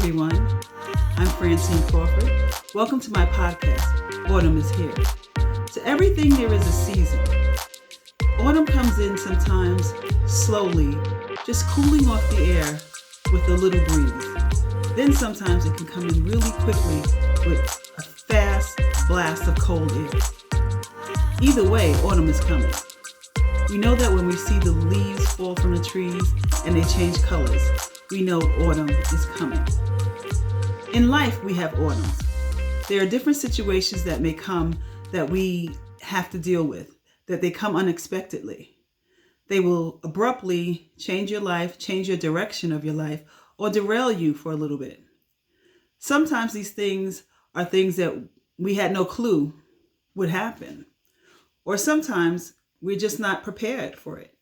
everyone. I'm Francine Crawford. Welcome to my podcast, Autumn is Here. To everything there is a season. Autumn comes in sometimes slowly, just cooling off the air with a little breeze. Then sometimes it can come in really quickly with a fast blast of cold air. Either way, autumn is coming. We know that when we see the leaves fall from the trees and they change colors, we know autumn is coming. In life, we have autumns. There are different situations that may come that we have to deal with, that they come unexpectedly. They will abruptly change your life, change your direction of your life, or derail you for a little bit. Sometimes these things are things that we had no clue would happen, or sometimes we're just not prepared for it.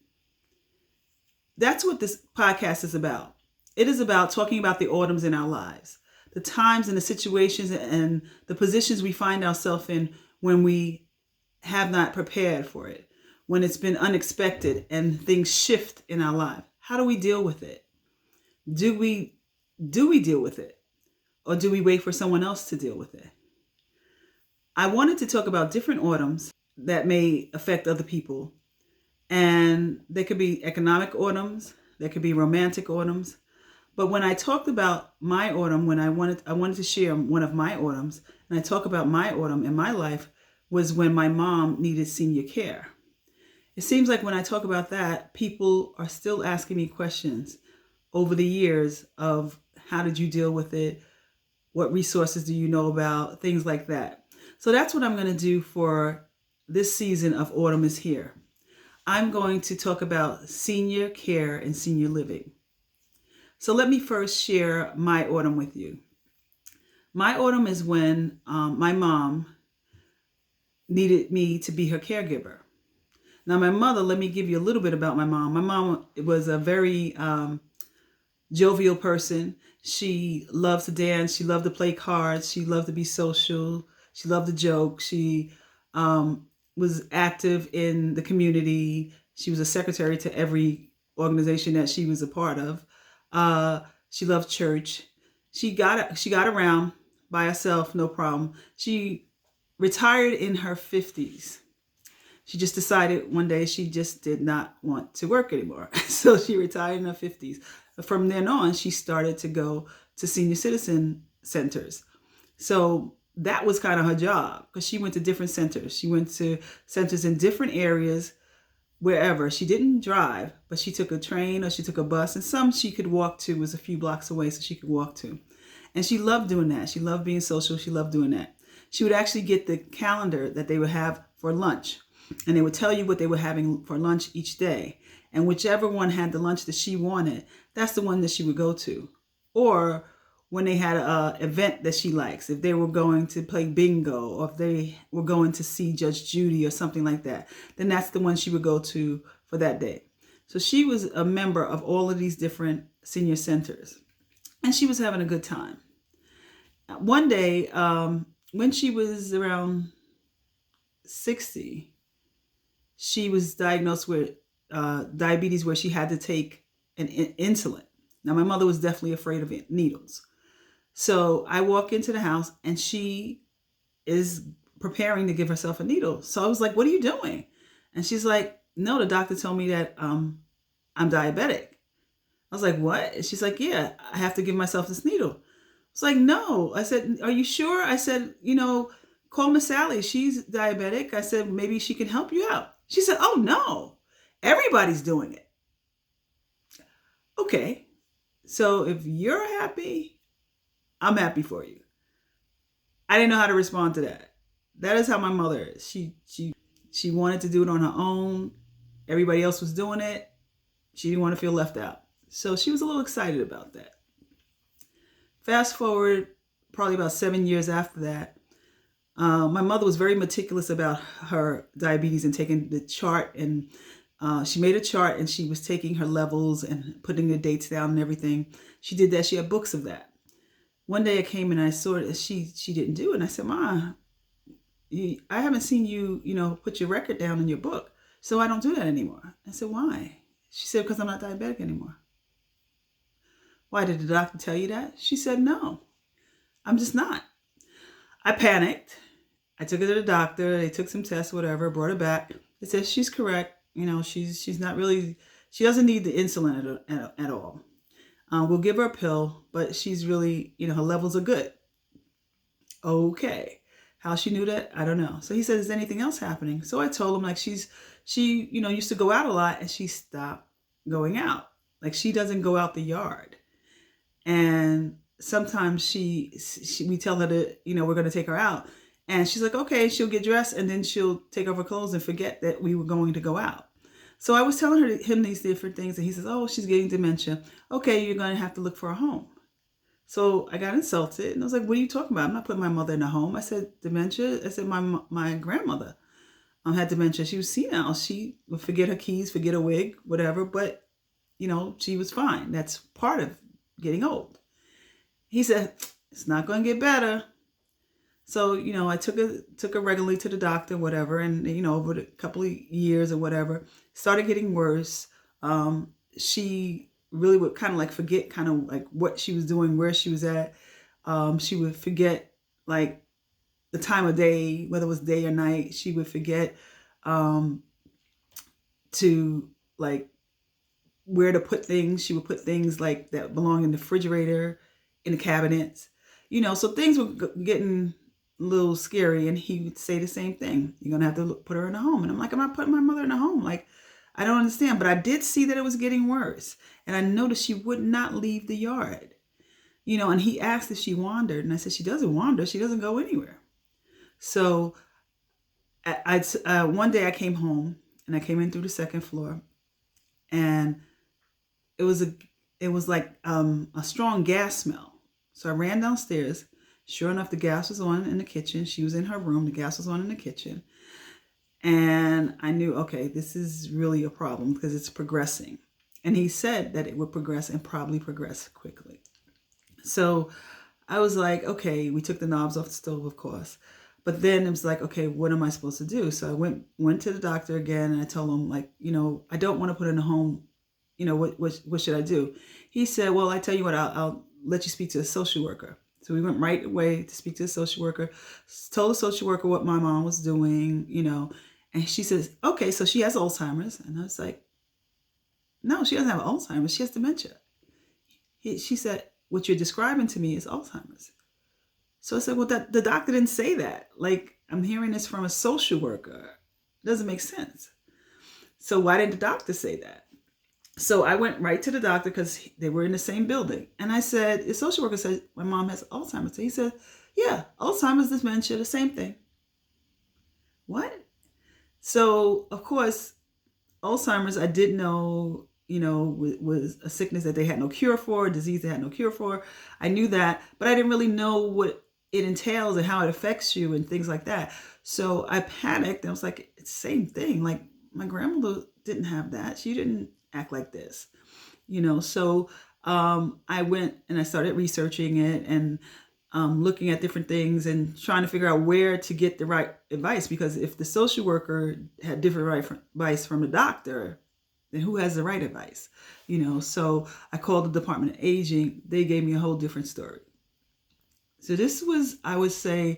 That's what this podcast is about. It is about talking about the autumns in our lives, the times and the situations and the positions we find ourselves in when we have not prepared for it, when it's been unexpected and things shift in our life. How do we deal with it? Do we deal with it? Or do we wait for someone else to deal with it? I wanted to talk about different autumns that may affect other people. And they could be economic autumns, there could be romantic autumns. But when I talked about my autumn, when I wanted to share one of my autumns, and I talk about my autumn in my life, was when my mom needed senior care. It seems like when I talk about that, people are still asking me questions over the years of how did you deal with it? What resources do you know about? Things like that. So that's what I'm going to do for this season of Autumn is Here. I'm going to talk about senior care and senior living. So let me first share my autumn with you. My autumn is when my mom needed me to be her caregiver. Now, my mother, let me give you a little bit about my mom. My mom was a very jovial person. She loved to dance. She loved to play cards. She loved to be social. She loved to joke. She was active in the community. She was a secretary to every organization that she was a part of. She loved church. She got around by herself, no problem. She retired in her 50s. She just decided one day she just did not want to work anymore. So she retired in her 50s. From then on, she started to go to senior citizen centers. So that was kind of her job because she went to different centers. She went to centers in different areas, wherever. She didn't drive, but she took a train or she took a bus, and some she could walk to, was a few blocks away, so she could walk to. And she loved doing that. She loved being social. She loved doing that. She would actually get the calendar that they would have for lunch, and they would tell you what they were having for lunch each day. And whichever one had the lunch that she wanted, that's the one that she would go to. Or when they had an event that she likes, if they were going to play bingo, or if they were going to see Judge Judy or something like that, then that's the one she would go to for that day. So she was a member of all of these different senior centers, and she was having a good time. One day, when she was around 60, she was diagnosed with diabetes, where she had to take an insulin. Now, my mother was definitely afraid of needles. So I walk into the house and she is preparing to give herself a needle. So I was like, what are you doing? And she's like, no, the doctor told me that I'm diabetic. I was like, what? And she's like, yeah, I have to give myself this needle. I was like, no. I said, are you sure? I said, call Miss Sally. She's diabetic. I said, maybe she can help you out. She said, oh, no, everybody's doing it. Okay. So if you're happy, I'm happy for you. I didn't know how to respond to that. That is how my mother is. She wanted to do it on her own. Everybody else was doing it. She didn't want to feel left out. So she was a little excited about that. Fast forward, probably about 7 years after that, my mother was very meticulous about her diabetes and taking the chart. And she made a chart and she was taking her levels and putting the dates down and everything. She did that. She had books of that. One day I came and I saw it. She didn't do it. And I said, Ma, I haven't seen you, put your record down in your book. So I don't do that anymore. I said, why? She said, because I'm not diabetic anymore. Why, did the doctor tell you that? She said, no, I'm just not. I panicked. I took her to the doctor. They took some tests, whatever, brought her back. They said she's correct. She's not really, she doesn't need the insulin at all. We'll give her a pill, but she's really, her levels are good. Okay. How she knew that, I don't know. So he said, is anything else happening? So I told him, like, she, used to go out a lot and she stopped going out. Like, she doesn't go out the yard. And sometimes we tell her that, we're going to take her out. And she's like, okay, she'll get dressed and then she'll take off her clothes and forget that we were going to go out. So I was telling him these different things, and he says, oh, she's getting dementia. Okay, you're going to have to look for a home. So I got insulted, and I was like, what are you talking about? I'm not putting my mother in a home. I said, dementia? I said, my grandmother had dementia. She was senile. She would forget her keys, forget a wig, whatever, but, she was fine. That's part of getting old. He said, it's not going to get better. So, I took her regularly to the doctor, whatever. And, over a couple of years or whatever, started getting worse. She really would kind of like forget kind of like what she was doing, where she was at. She would forget like the time of day, whether it was day or night. She would forget to like where to put things. She would put things like that belong in the refrigerator, in the cabinets, so things were getting a little scary. And he would say the same thing. You're going to have to put her in a home. And I'm like, I'm not putting my mother in a home. Like, I don't understand. But I did see that it was getting worse. And I noticed she would not leave the yard, and he asked if she wandered. And I said, she doesn't wander. She doesn't go anywhere. So one day I came home and I came in through the second floor, and it was like a strong gas smell. So I ran downstairs. Sure enough, the gas was on in the kitchen. She was in her room. The gas was on in the kitchen. And I knew, okay, this is really a problem because it's progressing. And he said that it would progress and probably progress quickly. So I was like, okay, we took the knobs off the stove, of course. But then it was like, okay, what am I supposed to do? So I went to the doctor again, and I told him, like, I don't want to put her in a home. What should I do? He said, well, I tell you what, I'll let you speak to a social worker. So we went right away to speak to a social worker, told the social worker what my mom was doing, and she says, okay, so she has Alzheimer's. And I was like, no, she doesn't have Alzheimer's. She has dementia. She said, what you're describing to me is Alzheimer's. So I said, well, the doctor didn't say that. Like, I'm hearing this from a social worker. It doesn't make sense. So why didn't the doctor say that? So I went right to the doctor because they were in the same building. And I said, the social worker said, my mom has Alzheimer's. So he said, yeah, Alzheimer's, dementia, the same thing. What? So, of course, Alzheimer's, I did know, was a sickness that they had no cure for, a disease they had no cure for. I knew that, but I didn't really know what it entails and how it affects you and things like that. So I panicked and I was like, it's the same thing. Like, my grandmother didn't have that. She didn't act like this, So I went and I started researching it and looking at different things and trying to figure out where to get the right advice. Because if the social worker had different advice from the doctor, then who has the right advice? So I called the Department of Aging. They gave me a whole different story. So this was, I would say,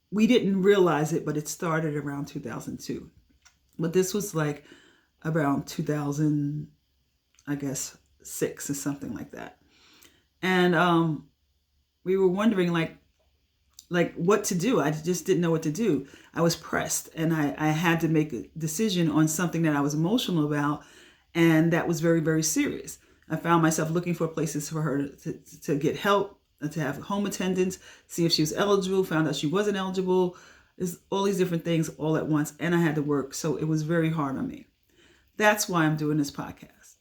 we didn't realize it, but it started around 2002. But this was like around 2000, I guess, 6 or something like that. And we were wondering like what to do. I just didn't know what to do. I was pressed, and I had to make a decision on something that I was emotional about, and that was very, very serious. I found myself looking for places for her to get help, to have home attendants, see if she was eligible, found out she wasn't eligible. There's all these different things all at once, and I had to work, so it was very hard on me. That's why I'm doing this podcast.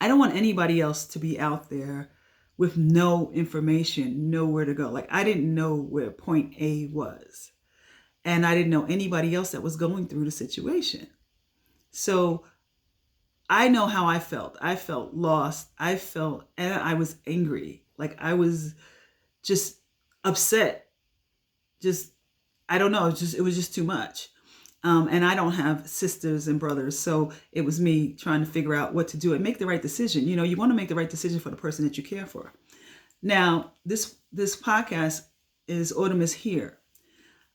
I don't want anybody else to be out there with no information, nowhere to go. Like, I didn't know where point A was, and I didn't know anybody else that was going through the situation. So I know how I felt. I felt lost. And I was angry. Like, I was just upset. I don't know. It was just too much. And I don't have sisters and brothers. So it was me trying to figure out what to do and make the right decision. You want to make the right decision for the person that you care for. Now, this podcast is Autumn is Here.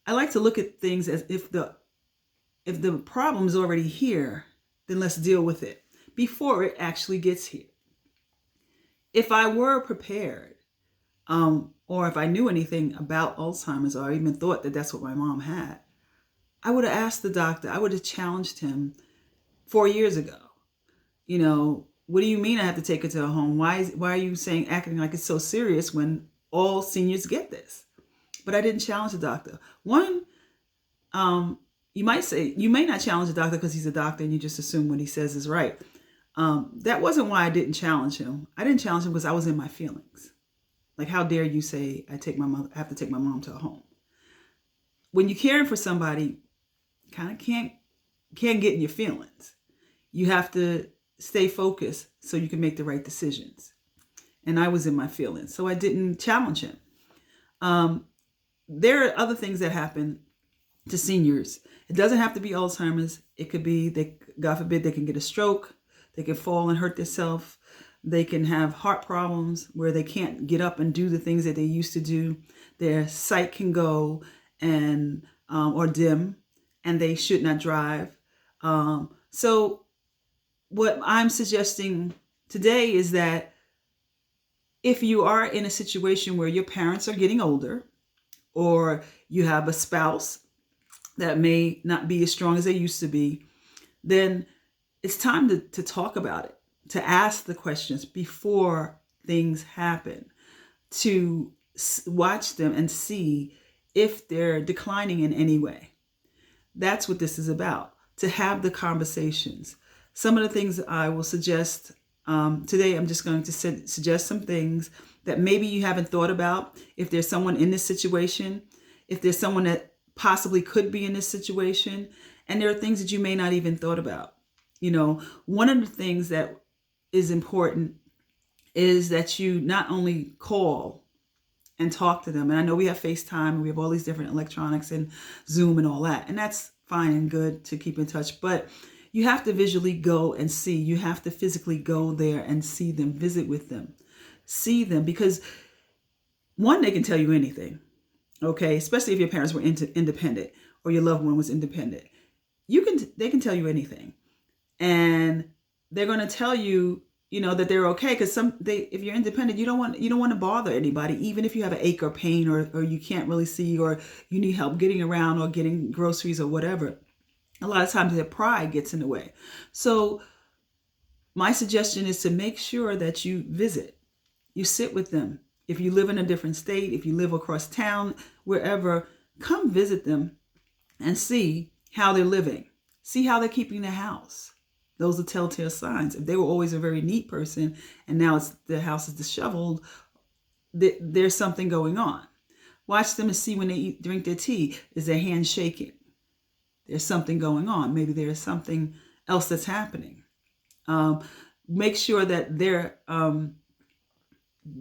I like to look at things as if the problem is already here, then let's deal with it before it actually gets here. If I were prepared, or if I knew anything about Alzheimer's, or I even thought that that's what my mom had, I would have asked the doctor. I would have challenged him 4 years ago. What do you mean I have to take her to a home? Why are you acting like it's so serious when all seniors get this? But I didn't challenge the doctor. One, you may not challenge the doctor because he's a doctor and you just assume what he says is right. That wasn't why I didn't challenge him. I didn't challenge him because I was in my feelings. Like, how dare you say I have to take my mom to a home? When you're caring for somebody, kind of can't get in your feelings. You have to stay focused so you can make the right decisions. And I was in my feelings, so I didn't challenge him. There are other things that happen to seniors. It doesn't have to be Alzheimer's. It could be, God forbid, they can get a stroke. They can fall and hurt themselves. They can have heart problems where they can't get up and do the things that they used to do. Their sight can go or dim, and they should not drive. So what I'm suggesting today is that if you are in a situation where your parents are getting older, or you have a spouse that may not be as strong as they used to be, then it's time to talk about it, to ask the questions before things happen, to watch them and see if they're declining in any way. That's what this is about, to have the conversations. Some of the things I will suggest today, I'm just going to suggest some things that maybe you haven't thought about. If there's someone in this situation, if there's someone that possibly could be in this situation, and there are things that you may not even thought about. One of the things that is important is that you not only call and talk to them. And I know we have FaceTime and we have all these different electronics and Zoom and all that. And that's fine and good to keep in touch. But you have to visually go and see. You have to physically go there and see them, visit with them, see them. Because one, they can tell you anything. Okay, especially if your parents were independent or your loved one was independent. They can tell you anything. And they're going to tell you, that they're okay, because if you're independent, you don't want to bother anybody, even if you have an ache or pain or you can't really see, or you need help getting around or getting groceries or whatever. A lot of times their pride gets in the way. So my suggestion is to make sure that you visit, you sit with them. If you live in a different state, if you live across town, wherever, come visit them and see how they're living. See how they're keeping the house. Those are telltale signs. If they were always a very neat person and now the house is disheveled, there's something going on. Watch them and see when they drink their tea. Is their hand shaking? There's something going on. Maybe there's something else that's happening. Make sure that they're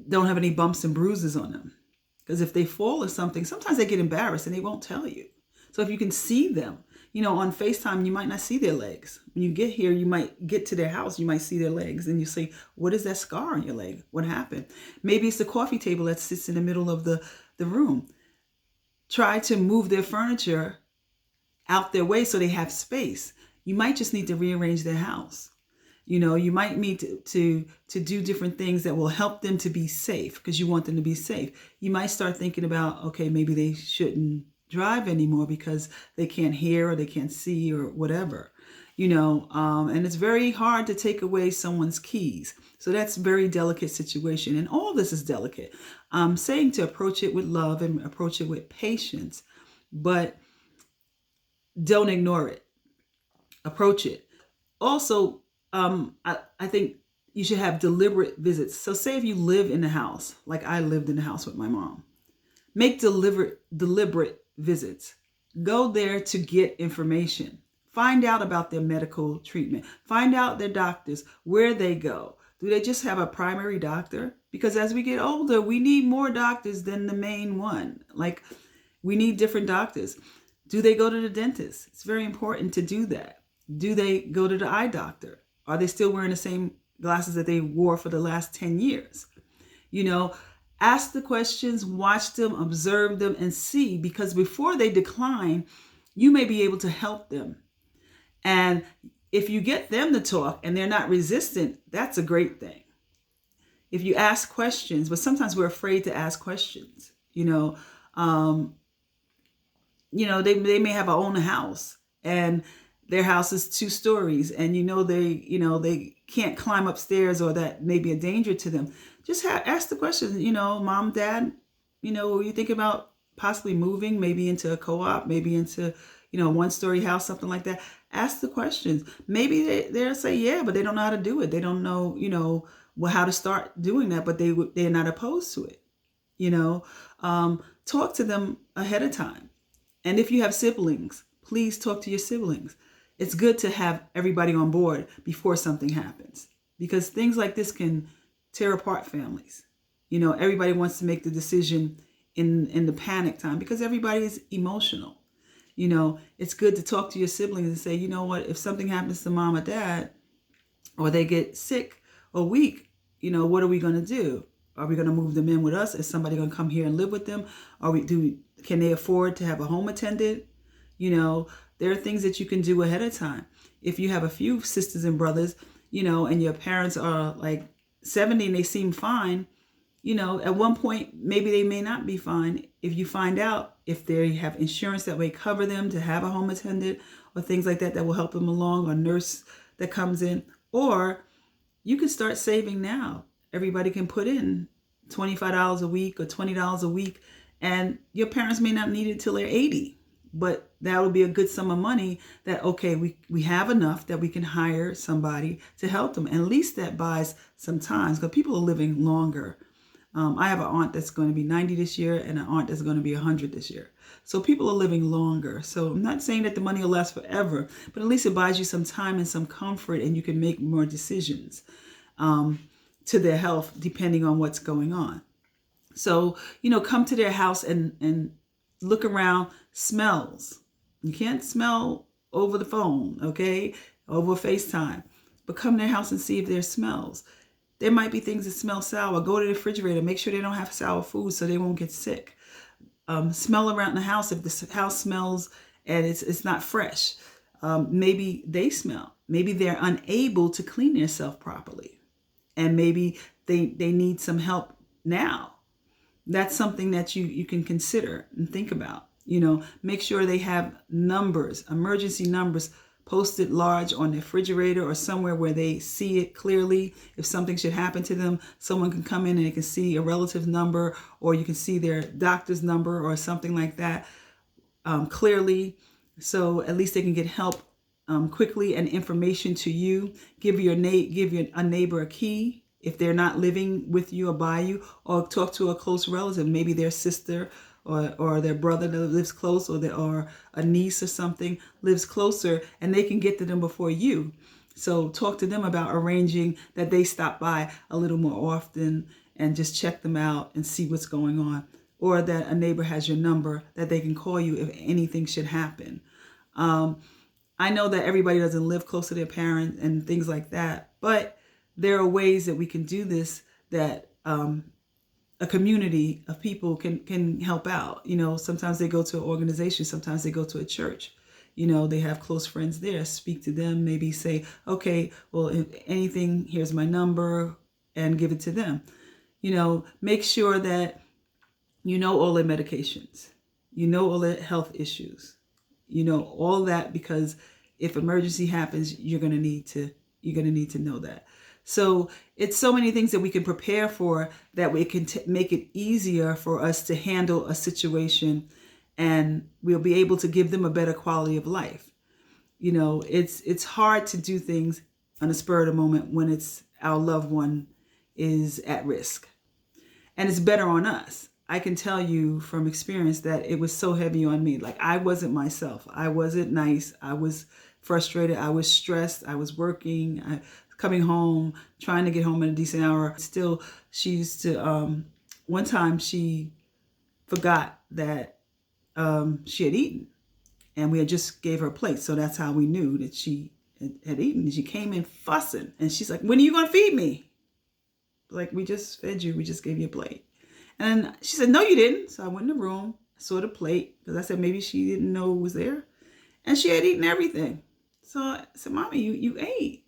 don't have any bumps and bruises on them. Because if they fall or something, sometimes they get embarrassed and they won't tell you. So if you can see them, on FaceTime, you might not see their legs. When you get here, you might get to their house, you might see their legs, and you say, what is that scar on your leg? What happened? Maybe it's the coffee table that sits in the middle of the room. Try to move their furniture out their way so they have space. You might just need to rearrange their house. You might need to do different things that will help them to be safe, because you want them to be safe. You might start thinking about, okay, maybe they shouldn't drive anymore because they can't hear or they can't see or whatever, and it's very hard to take away someone's keys. So that's a very delicate situation. And all this is delicate. I'm saying to approach it with love and approach it with patience, but don't ignore it. Approach it. Also, I think you should have deliberate visits. So say if you live in the house, like I lived in the house with my mom, make deliberate visits. Go there to get information. Find out about their medical treatment. Find out their doctors, where they go. Do they just have a primary doctor? Because as we get older, we need more doctors than the main one. Like, we need different doctors. Do they go to the dentist? It's very important to do that. Do they go to the eye doctor? Are they still wearing the same glasses that they wore for the last 10 years? You know, ask the questions, watch them, observe them, and see, because before they decline, you may be able to help them. And if you get them to talk and they're not resistant, that's a great thing. If you ask questions, but sometimes we're afraid to ask questions, um, they may have a own house and their house is 2 stories, and they can't climb upstairs, or that may be a danger to them. Just ask the question, mom, dad, were you thinking about possibly moving maybe into a co-op, maybe into a 1-story house, something like that? Ask the questions. Maybe they'll say yeah, but they don't know how to do it. They don't know how to start doing that, but they're not opposed to it. Talk to them ahead of time. And if you have siblings, please talk to your siblings. It's good to have everybody on board before something happens, because things like this can tear apart families. Everybody wants to make the decision in the panic time because everybody is emotional. It's good to talk to your siblings and say, you know what, if something happens to mom or dad, or they get sick or weak, what are we going to do? Are we going to move them in with us? Is somebody going to come here and live with them? Can they afford to have a home attendant? There are things that you can do ahead of time. If you have a few sisters and brothers, and your parents are like 70 and they seem fine, at one point, maybe they may not be fine. If you find out if they have insurance that may cover them to have a home attendant or things like that will help them along, or nurse that comes in, or you can start saving now. Everybody can put in $25 a week or $20 a week, and your parents may not need it till they're 80. But that would be a good sum of money that, okay, we have enough that we can hire somebody to help them. And at least that buys some time, because people are living longer. I have an aunt that's going to be 90 this year and an aunt that's going to be 100 this year. So people are living longer. So I'm not saying that the money will last forever, but at least it buys you some time and some comfort, and you can make more decisions to their health depending on what's going on. So, come to their house and look around. Smells. You can't smell over the phone, okay? Over FaceTime. But come to their house and see if there's smells. There might be things that smell sour. Go to the refrigerator. Make sure they don't have sour food so they won't get sick. Smell around the house. If the house smells and it's not fresh, maybe they smell. Maybe they're unable to clean themselves properly. And maybe they need some help now. That's something that you can consider and think about. Make sure they have numbers, emergency numbers, posted large on the refrigerator or somewhere where they see it clearly. If something should happen to them, someone can come in and they can see a relative's number, or you can see their doctor's number or something like that clearly. So at least they can get help quickly and information to you. Give a neighbor a key if they're not living with you or by you, or talk to a close relative, maybe their sister or their brother that lives close, or a niece or something lives closer, and they can get to them before you. So talk to them about arranging that they stop by a little more often and just check them out and see what's going on, or that a neighbor has your number that they can call you if anything should happen. I know that everybody doesn't live close to their parents and things like that, but there are ways that we can do this, that a community of people can help out. Sometimes they go to an organization, sometimes they go to a church. They have close friends there. Speak to them, maybe say, okay, well, if anything, here's my number, and give it to them. Make sure that all their medications, all their health issues, all that, because if emergency happens, you're going to need to know that. So it's so many things that we can prepare for, that we can make it easier for us to handle a situation, and we'll be able to give them a better quality of life. It's hard to do things on a spur of the moment when it's our loved one is at risk, and it's better on us. I can tell you from experience that it was so heavy on me. Like, I wasn't myself. I wasn't nice. I was frustrated. I was stressed. I was working. Coming home, trying to get home at a decent hour. Still, she used to, one time she forgot that she had eaten. and we had just gave her a plate. So that's how we knew that she had eaten. She came in fussing, and she's like, "When are you going to feed me?" Like, "We just fed you. We just gave you a plate." And she said, "No, you didn't." So I went in the room, saw the plate, because I said maybe she didn't know it was there. And she had eaten everything. So I said, "Mommy, you ate."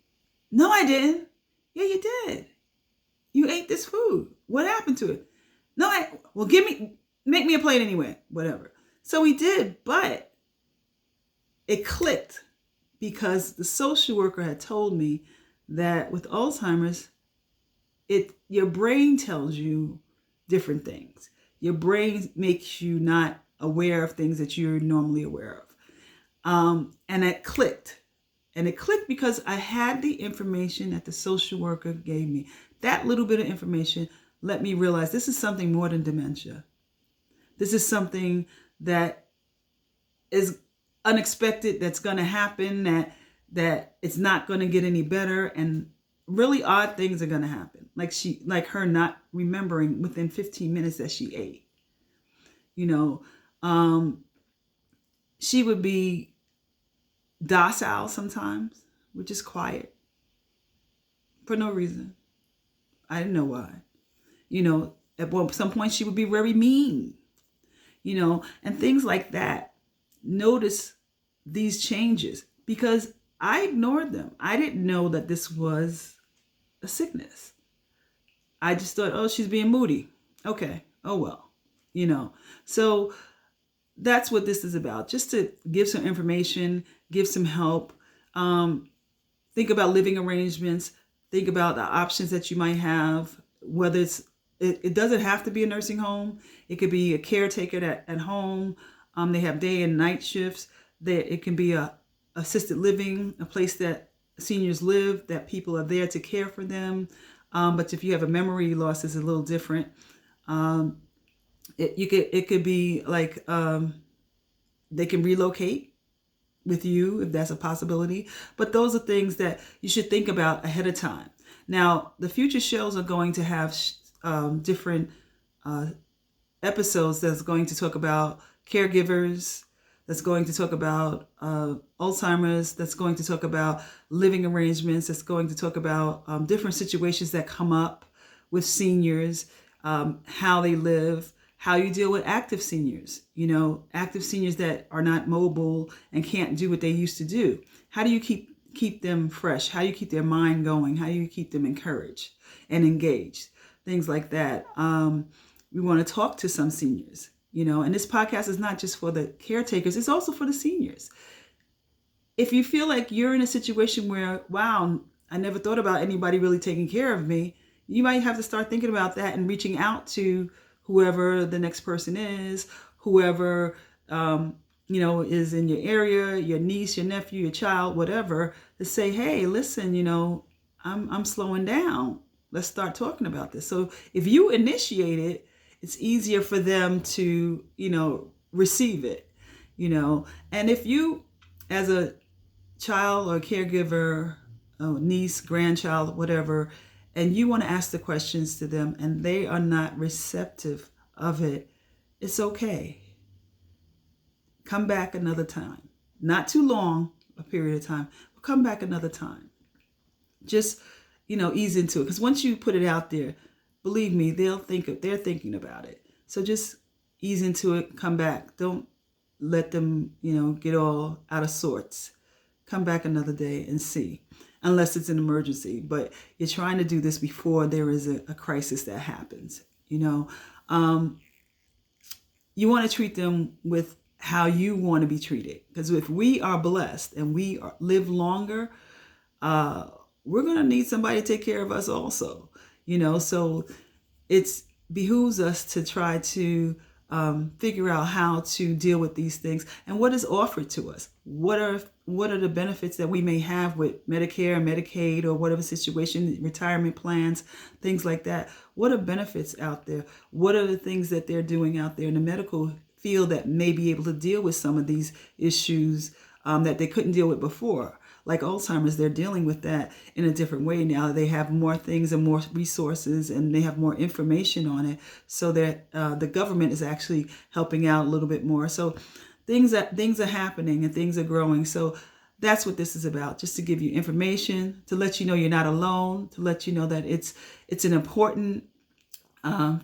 "No, I didn't." "Yeah, you did. You ate this food. What happened to it?" "No, well, make me a plate anyway." Whatever. So we did, but it clicked because the social worker had told me that with Alzheimer's, your brain tells you different things. Your brain makes you not aware of things that you're normally aware of. And it clicked. And it clicked because I had the information that the social worker gave me. That little bit of information let me realize this is something more than dementia. This is something that is unexpected, that's going to happen, that it's not going to get any better, and really odd things are going to happen. Like her not remembering within 15 minutes that she ate. She would be docile sometimes, which is quiet for no reason. I didn't know why. At some point she would be very mean, and things like that. Notice these changes because I ignored them. I didn't know that this was a sickness. I just thought, oh, she's being moody. Okay. Oh, well, So that's what this is about. Just to give some information, give some help. Think about living arrangements. Think about the options that you might have, whether it doesn't have to be a nursing home. It could be a caretaker at home. They have day and night shifts. It can be a assisted living, a place that seniors live, that people are there to care for them. But if you have a memory loss, it's a little different. It could be like they can relocate with you if that's a possibility. But those are things that you should think about ahead of time. Now, the future shows are going to have different episodes that's going to talk about caregivers, that's going to talk about Alzheimer's, that's going to talk about living arrangements, that's going to talk about different situations that come up with seniors, how they live, how you deal with active seniors, active seniors that are not mobile and can't do what they used to do. How do you keep them fresh? How do you keep their mind going? How do you keep them encouraged and engaged? Things like that. We want to talk to some seniors, and this podcast is not just for the caretakers, it's also for the seniors. If you feel like you're in a situation where, wow, I never thought about anybody really taking care of me, you might have to start thinking about that and reaching out to whoever the next person is, whoever, is in your area, your niece, your nephew, your child, whatever, to say, hey, listen, I'm slowing down. Let's start talking about this. So if you initiate it, it's easier for them to, receive it, and if you, as a child or caregiver, niece, grandchild, whatever, and you want to ask the questions to them and they are not receptive of it, it's okay. Come back another time. Not too long a period of time, but come back another time. Just, ease into it. Because once you put it out there, believe me, they're thinking about it. So just ease into it, come back. Don't let them, get all out of sorts. Come back another day and see. Unless it's an emergency, but you're trying to do this before there is a crisis that happens. You want to treat them with how you want to be treated. Because if we are blessed and live longer, we're going to need somebody to take care of us also. So it behooves us to try to figure out how to deal with these things and what is offered to us. What are the benefits that we may have with Medicare and Medicaid or whatever situation, retirement plans, things like that. What are benefits out there? What are the things that they're doing out there in the medical field that may be able to deal with some of these issues that they couldn't deal with before? Like Alzheimer's, they're dealing with that in a different way now. They have more things and more resources and they have more information on it, so that the government is actually helping out a little bit more. So things are happening and things are growing. So that's what this is about, just to give you information, to let you know you're not alone, to let you know that it's an important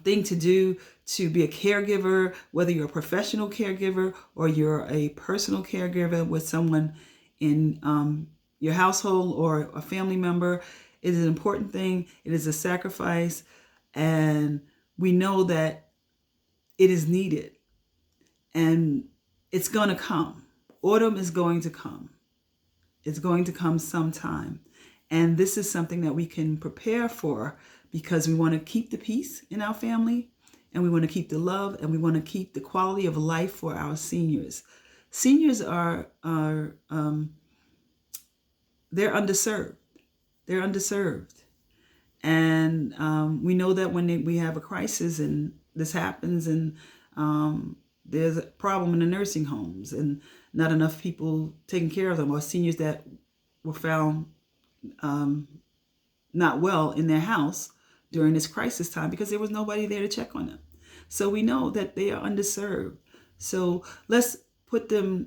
thing to do, to be a caregiver, whether you're a professional caregiver or you're a personal caregiver with someone in your household or a family member. It is an important thing. It is a sacrifice, and we know that it is needed, and it's going to come. Autumn is going to come. It's going to come sometime. And this is something that we can prepare for, because we want to keep the peace in our family, and we want to keep the love, and we want to keep the quality of life for our seniors. Seniors are they're underserved. They're underserved. And we know that when we have a crisis and this happens, and there's a problem in the nursing homes and not enough people taking care of them, or seniors that were found not well in their house during this crisis time because there was nobody there to check on them. So we know that they are underserved. So let's put the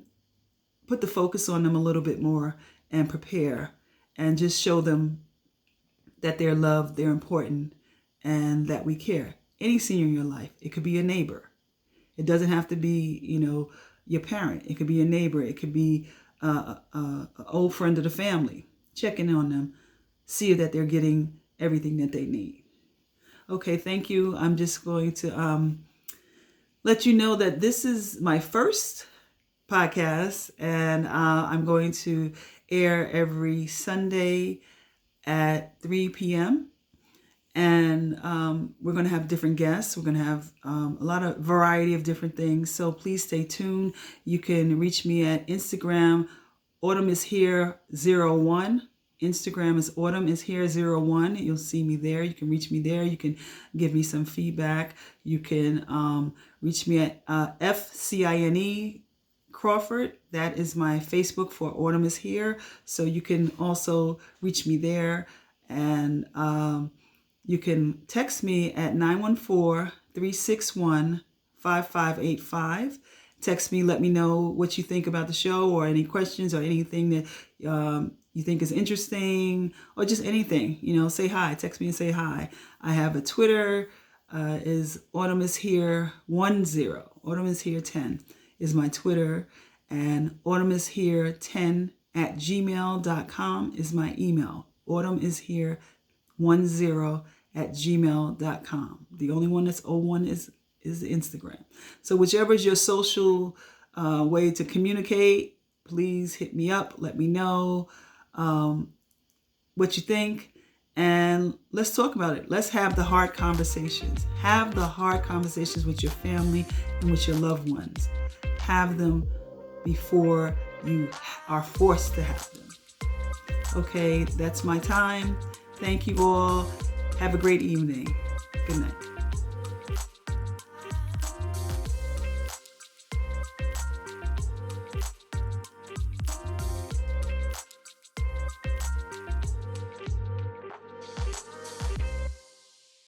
focus on them a little bit more and prepare and just show them that they're loved, they're important, and that we care. Any senior in your life, it could be a neighbor. It doesn't have to be, your parent. It could be a neighbor. It could be an old friend of the family. Checking on them, see that they're getting everything that they need. Okay, thank you. I'm just going to let you know that this is my first podcast, and I'm going to air every Sunday at 3 p.m. And we're going to have different guests. We're going to have a lot of variety of different things. So please stay tuned. You can reach me at Instagram, Autumn is Here 01. Instagram is Autumn is Here 01. You'll see me there. You can reach me there. You can give me some feedback. You can reach me at FCINE Crawford. That is my Facebook for Autumn is Here. So you can also reach me there. And you can text me at 914-361-5585. Text me, let me know what you think about the show, or any questions, or anything that you think is interesting, or just anything. Say hi. Text me and say hi. I have a Twitter, is Autumn is Here 10. Autumn is Here 10 is my Twitter, and Autumn is Here 10 at gmail.com is my email. Autumn is Here 10 at gmail.com. The only one that's 01 is Instagram. So whichever is your social way to communicate, please hit me up. Let me know what you think, and let's talk about it. Let's have the hard conversations. Have the hard conversations with your family and with your loved ones. Have them before you are forced to have them. Okay, that's my time. Thank you all. Have a great evening. Good night.